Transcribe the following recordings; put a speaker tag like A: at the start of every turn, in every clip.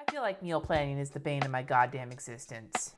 A: I feel like meal planning is the bane of my goddamn existence.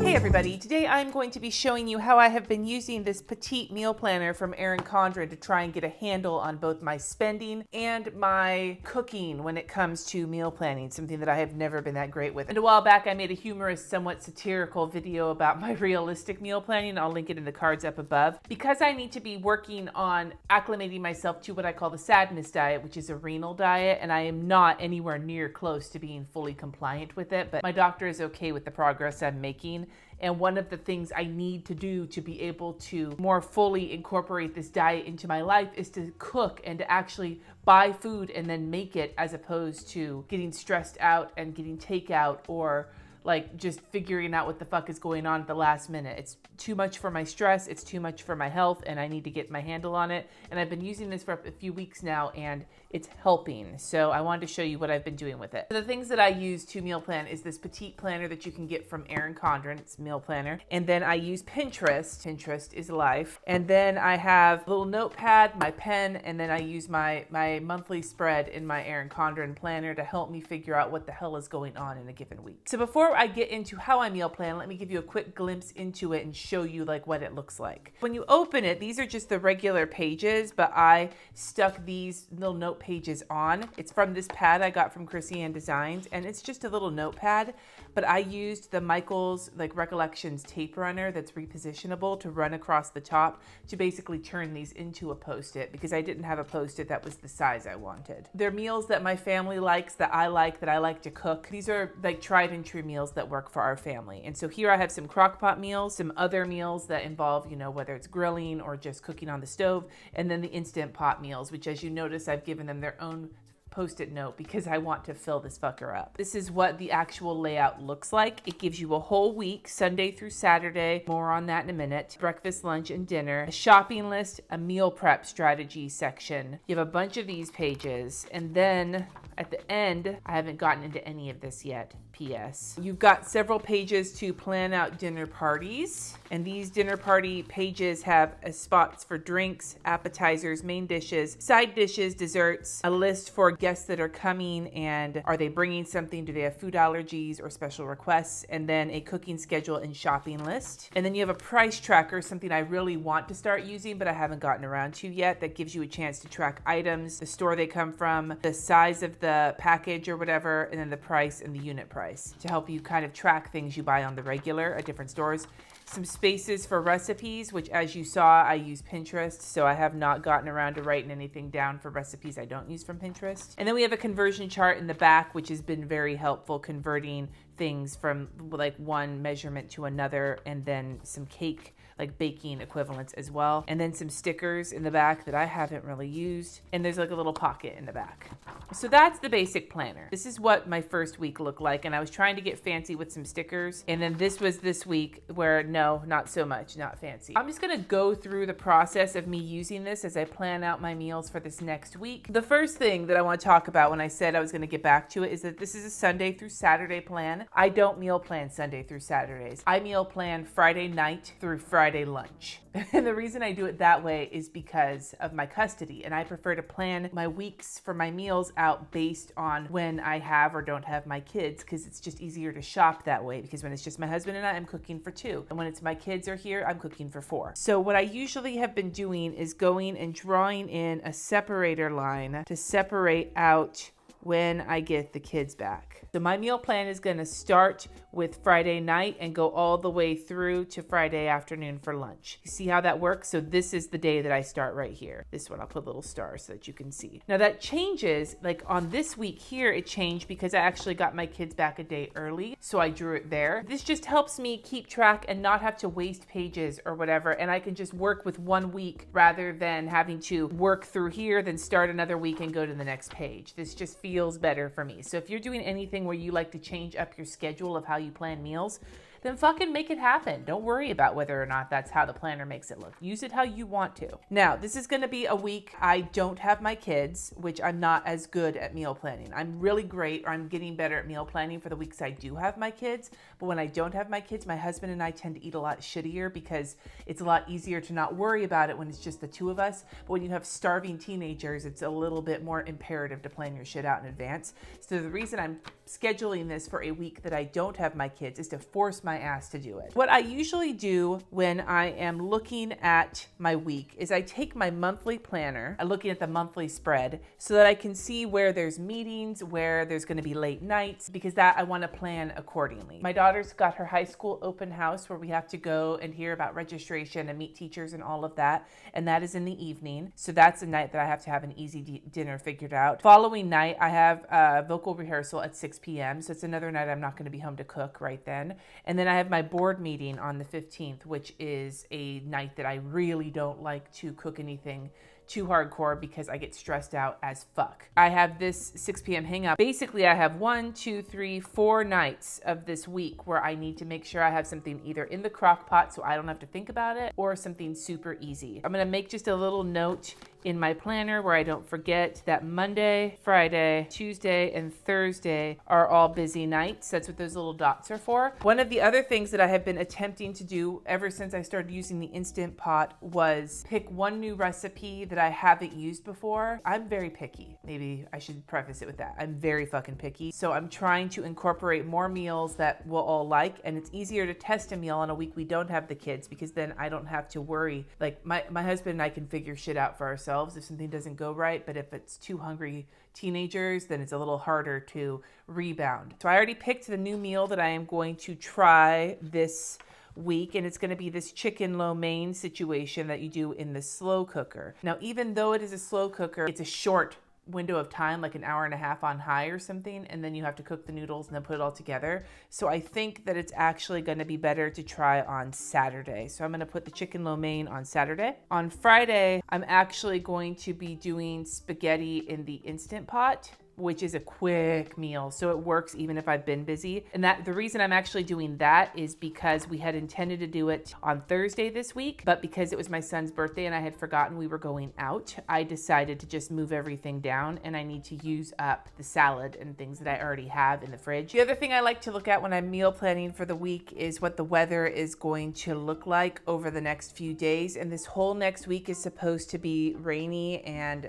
A: Hey everybody, today I'm going to be showing you how I have been using this Petite Meal Planner from Erin Condren to try and get a handle on both my spending and my cooking when it comes to meal planning, something that I have never been that great with. And a while back I made a humorous, somewhat satirical video about my realistic meal planning. I'll link it in the cards up above. Because I need to be working on acclimating myself to what I call the sadness diet, which is a renal diet, and I am not anywhere near close to being fully compliant with it, but my doctor is okay with the progress I'm making. And one of the things I need to do to be able to more fully incorporate this diet into my life is to cook and to actually buy food and then make it, as opposed to getting stressed out and getting takeout or like just figuring out what the fuck is going on at the last minute. It's too much for my stress, it's too much for my health, and I need to get my handle on it. And I've been using this for a few weeks now and it's helping. So I wanted to show you what I've been doing with it. So the things that I use to meal plan is this Petite Planner that you can get from Erin Condren, it's meal planner. And then I use Pinterest, Pinterest is life. And then I have a little notepad, my pen, and then I use my monthly spread in my Erin Condren planner to help me figure out what the hell is going on in a given week. So before I get into how I meal plan, let me give you a quick glimpse into it and show you like what it looks like. When you open it, these are just the regular pages, but I stuck these little note pages on. It's from this pad I got from Krissyanne Designs, and it's just a little notepad, but I used the Michaels like Recollections tape runner that's repositionable to run across the top to basically turn these into a post-it, because I didn't have a post-it that was the size I wanted. They're meals that my family likes, that I like to cook. These are like tried and true meals that work for our family. And so here I have some crock pot meals, some other meals that involve, you know, whether it's grilling or just cooking on the stove, and then the Instant Pot meals, which, as you notice, I've given them their own post-it note because I want to fill this fucker up. This is what the actual layout looks like. It gives you a whole week, Sunday through Saturday, more on that in a minute, breakfast, lunch, and dinner, a shopping list, a meal prep strategy section. You have a bunch of these pages, and then at the end, I haven't gotten into any of this yet, PS. You've got several pages to plan out dinner parties, and these dinner party pages have spots for drinks, appetizers, main dishes, side dishes, desserts, a list for guests that are coming and are they bringing something, do they have food allergies or special requests, and then a cooking schedule and shopping list. And then you have a price tracker, something I really want to start using but I haven't gotten around to yet, that gives you a chance to track items, the store they come from, the size of the package or whatever, and then the price and the unit price to help you kind of track things you buy on the regular at different stores. Some spaces for recipes, which, as you saw, I use Pinterest, so I have not gotten around to writing anything down for recipes I don't use from Pinterest. And then we have a conversion chart in the back, which has been very helpful, converting things from like one measurement to another, and then some cake, like baking equivalents as well. And then some stickers in the back that I haven't really used. And there's like a little pocket in the back. So that's the basic planner. This is what my first week looked like. And I was trying to get fancy with some stickers. And then this was this week where no, not so much, not fancy. I'm just gonna go through the process of me using this as I plan out my meals for this next week. The first thing that I want to talk about when I said I was gonna get back to it is that this is a Sunday through Saturday plan. I don't meal plan Sunday through Saturdays. I meal plan Friday night through Friday lunch. And the reason I do it that way is because of my custody, and I prefer to plan my weeks for my meals out based on when I have or don't have my kids, because it's just easier to shop that way, because when it's just my husband and I'm cooking for 2, and when it's my kids are here, I'm cooking for 4. So what I usually have been doing is going and drawing in a separator line to separate out when I get the kids back. So my meal plan is gonna start with Friday night and go all the way through to Friday afternoon for lunch. You see how that works? So this is the day that I start right here. This one, I'll put little stars so that you can see. Now that changes, like on this week here, it changed because I actually got my kids back a day early. So I drew it there. This just helps me keep track and not have to waste pages or whatever. And I can just work with one week rather than having to work through here, then start another week and go to the next page. This just feels better for me. So if you're doing anything where you like to change up your schedule of how you plan meals, then fucking make it happen. Don't worry about whether or not that's how the planner makes it look. Use it how you want to. Now, this is gonna be a week I don't have my kids, which I'm not as good at meal planning. I'm really great, or I'm getting better at meal planning for the weeks I do have my kids. But when I don't have my kids, my husband and I tend to eat a lot shittier because it's a lot easier to not worry about it when it's just the two of us. But when you have starving teenagers, it's a little bit more imperative to plan your shit out in advance. So the reason I'm scheduling this for a week that I don't have my kids is to force my ass to do it. What I usually do when I am looking at my week is I take my monthly planner, I'm looking at the monthly spread so that I can see where there's meetings, where there's going to be late nights, because that I want to plan accordingly. My daughter's got her high school open house where we have to go and hear about registration and meet teachers and all of that. And that is in the evening. So that's a night that I have to have an easy dinner figured out. Following night, I have a vocal rehearsal at 6 p.m. So it's another night I'm not going to be home to cook right then. And then I have my board meeting on the 15th, which is a night that I really don't like to cook anything too hardcore because I get stressed out as fuck. I have this 6 p.m. hang up. Basically, I have 1, 2, 3, 4 nights of this week where I need to make sure I have something either in the crock pot so I don't have to think about it, or something super easy. I'm gonna make just a little note in my planner where I don't forget that Monday, Friday, Tuesday, and Thursday are all busy nights. That's what those little dots are for. One of the other things that I have been attempting to do ever since I started using the Instant Pot was pick one new recipe that I haven't used before. I'm very picky. Maybe I should preface it with that. I'm very fucking picky. So I'm trying to incorporate more meals that we'll all like, and it's easier to test a meal on a week we don't have the kids because then I don't have to worry. Like my husband and I can figure shit out for ourselves if something doesn't go right, but if it's two hungry teenagers, then it's a little harder to rebound. So I already picked the new meal that I am going to try this week, and it's going to be this chicken lo mein situation that you do in the slow cooker. Now, even though it is a slow cooker, it's a short window of time, like an hour and a half on high or something, and then you have to cook the noodles and then put it all together. So I think that it's actually going to be better to try on Saturday. So I'm going to put the chicken lo mein on Saturday. On Friday, I'm actually going to be doing spaghetti in the Instant Pot, which is a quick meal, so it works even if I've been busy. And that the reason I'm actually doing that is because we had intended to do it on Thursday this week, but because it was my son's birthday and I had forgotten we were going out, I decided to just move everything down, and I need to use up the salad and things that I already have in the fridge. The other thing I like to look at when I'm meal planning for the week is what the weather is going to look like over the next few days. And this whole next week is supposed to be rainy and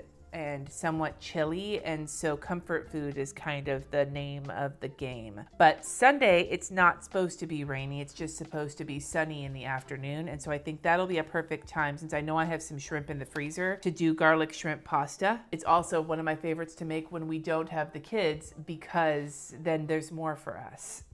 A: somewhat chilly, and so comfort food is kind of the name of the game. But Sunday, it's not supposed to be rainy, it's just supposed to be sunny in the afternoon, and so I think that'll be a perfect time, since I know I have some shrimp in the freezer, to do garlic shrimp pasta. It's also one of my favorites to make when we don't have the kids, because then there's more for us.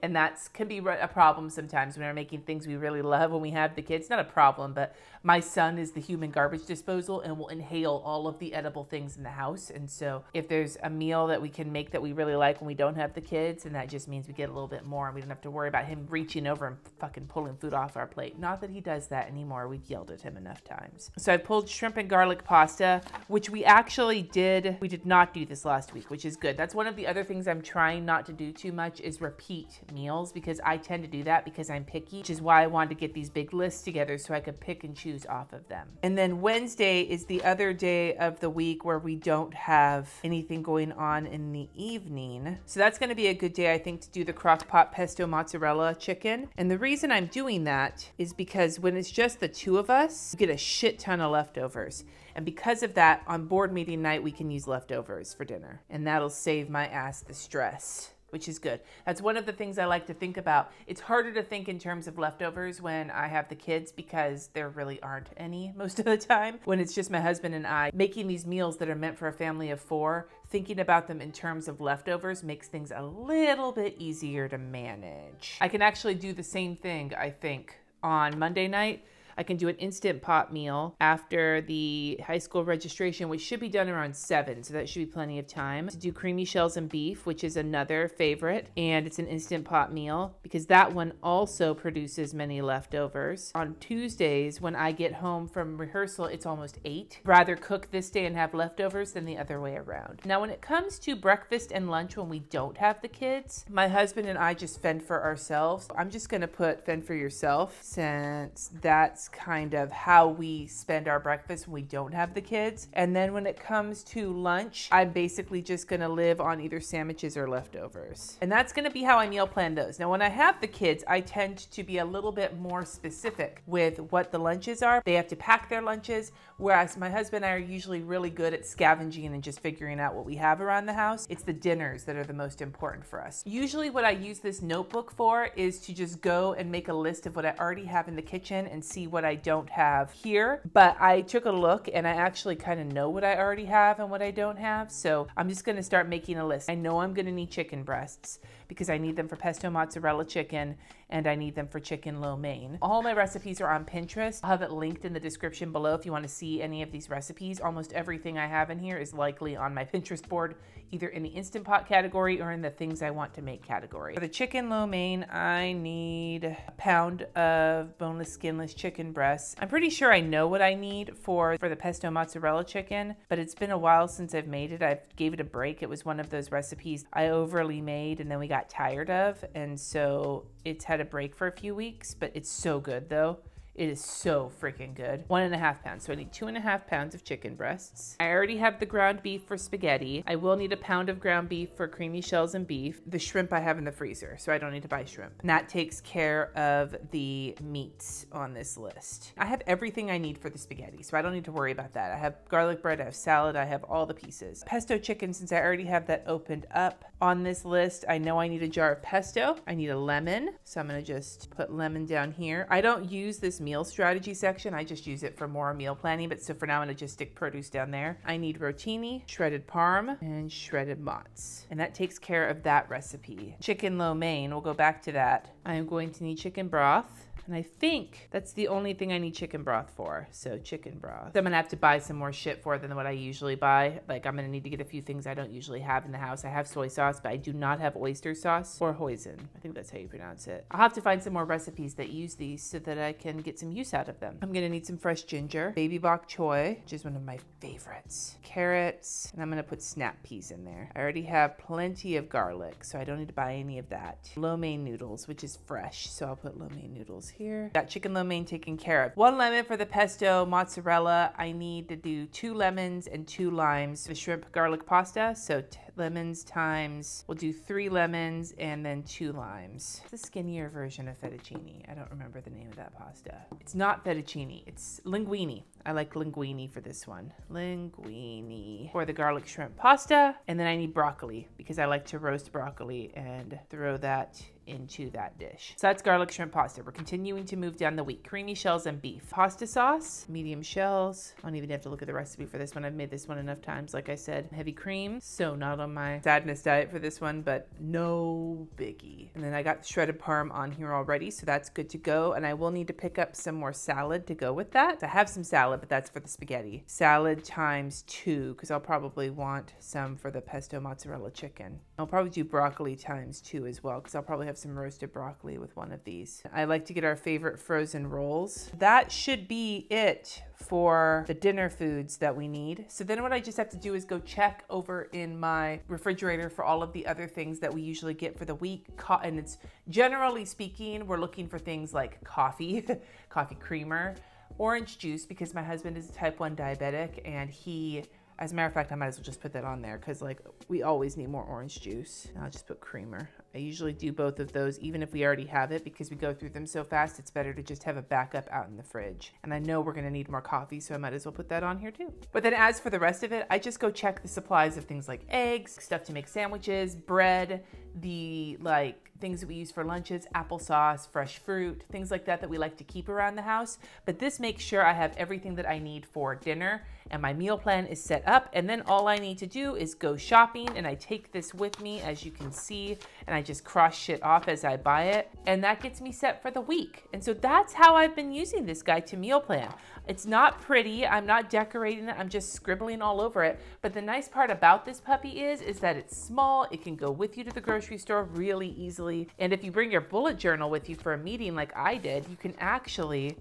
A: And that can be a problem sometimes when we're making things we really love when we have the kids. Not a problem, but my son is the human garbage disposal and will inhale all of the edible things in the house. And so if there's a meal that we can make that we really like when we don't have the kids, and that just means we get a little bit more and we don't have to worry about him reaching over and fucking pulling food off our plate. Not that he does that anymore. We've yelled at him enough times. So I pulled shrimp and garlic pasta, which we actually did. We did not do this last week, which is good. That's one of the other things I'm trying not to do too much, is repeat meals, because I tend to do that because I'm picky, which is why I wanted to get these big lists together so I could pick and choose off of them. And then Wednesday is the other day of the week where we don't have anything going on in the evening. So that's going to be a good day, I think, to do the crock pot pesto mozzarella chicken. And the reason I'm doing that is because when it's just the two of us, you get a shit ton of leftovers. And because of that, on board meeting night, we can use leftovers for dinner. And that'll save my ass the stress, which is good. That's one of the things I like to think about. It's harder to think in terms of leftovers when I have the kids, because there really aren't any most of the time. When it's just my husband and I making these meals that are meant for a family of 4, thinking about them in terms of leftovers makes things a little bit easier to manage. I can actually do the same thing, I think, on Monday night. I can do an Instant Pot meal after the high school registration, which should be done around 7, so that should be plenty of time. To do creamy shells and beef, which is another favorite, and it's an Instant Pot meal because that one also produces many leftovers. On Tuesdays, when I get home from rehearsal, it's almost 8. Rather cook this day and have leftovers than the other way around. Now, when it comes to breakfast and lunch when we don't have the kids, my husband and I just fend for ourselves. I'm just gonna put fend for yourself since that's kind of how we spend our breakfast when we don't have the kids. And then when it comes to lunch, I'm basically just gonna live on either sandwiches or leftovers. And that's gonna be how I meal plan those. Now, when I have the kids, I tend to be a little bit more specific with what the lunches are. They have to pack their lunches, whereas my husband and I are usually really good at scavenging and just figuring out what we have around the house. It's the dinners that are the most important for us. Usually what I use this notebook for is to just go and make a list of what I already have in the kitchen and see what I don't have here. But I took a look and I actually kind of know what I already have and what I don't have. So I'm just gonna start making a list. I know I'm gonna need chicken breasts because I need them for pesto mozzarella chicken and I need them for chicken lo mein. All my recipes are on Pinterest. I'll have it linked in the description below if you want to see any of these recipes. Almost everything I have in here is likely on my Pinterest board, either in the Instant Pot category or in the things I want to make category. For the chicken lo mein, I need a pound of boneless, skinless chicken breasts. I'm pretty sure I know what I need for the pesto mozzarella chicken, but it's been a while since I've made it. I gave it a break. It was one of those recipes I overly made and then we got tired of, and so it's had a break for a few weeks, but it's so good though. It is so freaking good. 1.5 pounds. So I need 2.5 pounds of chicken breasts. I already have the ground beef for spaghetti. I will need a pound of ground beef for creamy shells and beef. The shrimp I have in the freezer, so I don't need to buy shrimp. And that takes care of the meats on this list. I have everything I need for the spaghetti, so I don't need to worry about that. I have garlic bread, I have salad, I have all the pieces. Pesto chicken, since I already have that opened up on this list, I know I need a jar of pesto. I need a lemon, so I'm gonna just put lemon down here. I don't use this meal strategy section. I just use it for more meal planning, but so for now I'm gonna just stick produce down there. I need rotini, shredded parm, and shredded mozz. And that takes care of that recipe. Chicken lo mein, we'll go back to that. I am going to need chicken broth. And I think that's the only thing I need chicken broth for. So chicken broth. So I'm gonna have to buy some more shit for than what I usually buy. Like I'm gonna need to get a few things I don't usually have in the house. I have soy sauce, but I do not have oyster sauce or hoisin. I think that's how you pronounce it. I'll have to find some more recipes that use these so that I can get some use out of them. I'm gonna need some fresh ginger, baby bok choy, which is one of my favorites, carrots, and I'm gonna put snap peas in there. I already have plenty of garlic, so I don't need to buy any of that. Lo mein noodles, which is fresh, so I'll put lo mein noodles here. Got chicken lo mein taken care of. 1 lemon for the pesto mozzarella. I need to do 2 lemons and 2 limes for the shrimp garlic pasta. So lemons times, we'll do 3 lemons and then 2 limes. It's a skinnier version of fettuccine. I don't remember the name of that pasta. It's not fettuccine, it's linguine. I like linguine for this one. Linguine for the garlic shrimp pasta. And then I need broccoli because I like to roast broccoli and throw that into that dish. So that's garlic shrimp pasta. We're continuing to move down the week. Creamy shells and beef. Pasta sauce, medium shells. I don't even have to look at the recipe for this one. I've made this one enough times, like I said. Heavy cream. So not on my sadness diet for this one, but no biggie. And then I got shredded parm on here already, so that's good to go. And I will need to pick up some more salad to go with that. I have some salad, but that's for the spaghetti. Salad times 2, because I'll probably want some for the pesto mozzarella chicken. I'll probably do broccoli times 2 as well, because I'll probably have some roasted broccoli with one of these. I like to get our favorite frozen rolls. That should be it for the dinner foods that we need. So then what I just have to do is go check over in my refrigerator for all of the other things that we usually get for the week. And it's generally speaking, we're looking for things like coffee, coffee creamer, orange juice, because my husband is a type 1 diabetic and he, as a matter of fact, I might as well just put that on there because like we always need more orange juice. And I'll just put creamer. I usually do both of those even if we already have it because we go through them so fast. It's better to just have a backup out in the fridge. And I know we're gonna need more coffee, so I might as well put that on here too. But then as for the rest of it, I just go check the supplies of things like eggs, stuff to make sandwiches, bread, the like things that we use for lunches, applesauce, fresh fruit, things like that that we like to keep around the house. But this makes sure I have everything that I need for dinner and my meal plan is set up. And then all I need to do is go shopping, and I take this with me, as you can see, and I just cross shit off as I buy it. And that gets me set for the week. And so that's how I've been using this guide to meal plan. It's not pretty. I'm not decorating it. I'm just scribbling all over it. But the nice part about this puppy is that it's small. It can go with you to the grocery store really easily. And if you bring your bullet journal with you for a meeting like I did, you can actually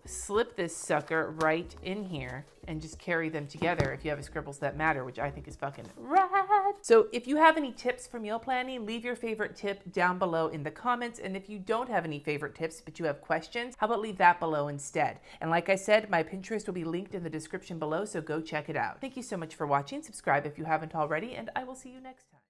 A: slip this sucker right in here and just carry them together if you have a Scribbles That Matter, which I think is fucking rad. So if you have any tips for meal planning, leave your favorite tip down below in the comments. And if you don't have any favorite tips, but you have questions, how about leave that below instead? And like I said, my Pinterest will be linked in the description below, so go check it out. Thank you so much for watching. Subscribe if you haven't already, and I will see you next time.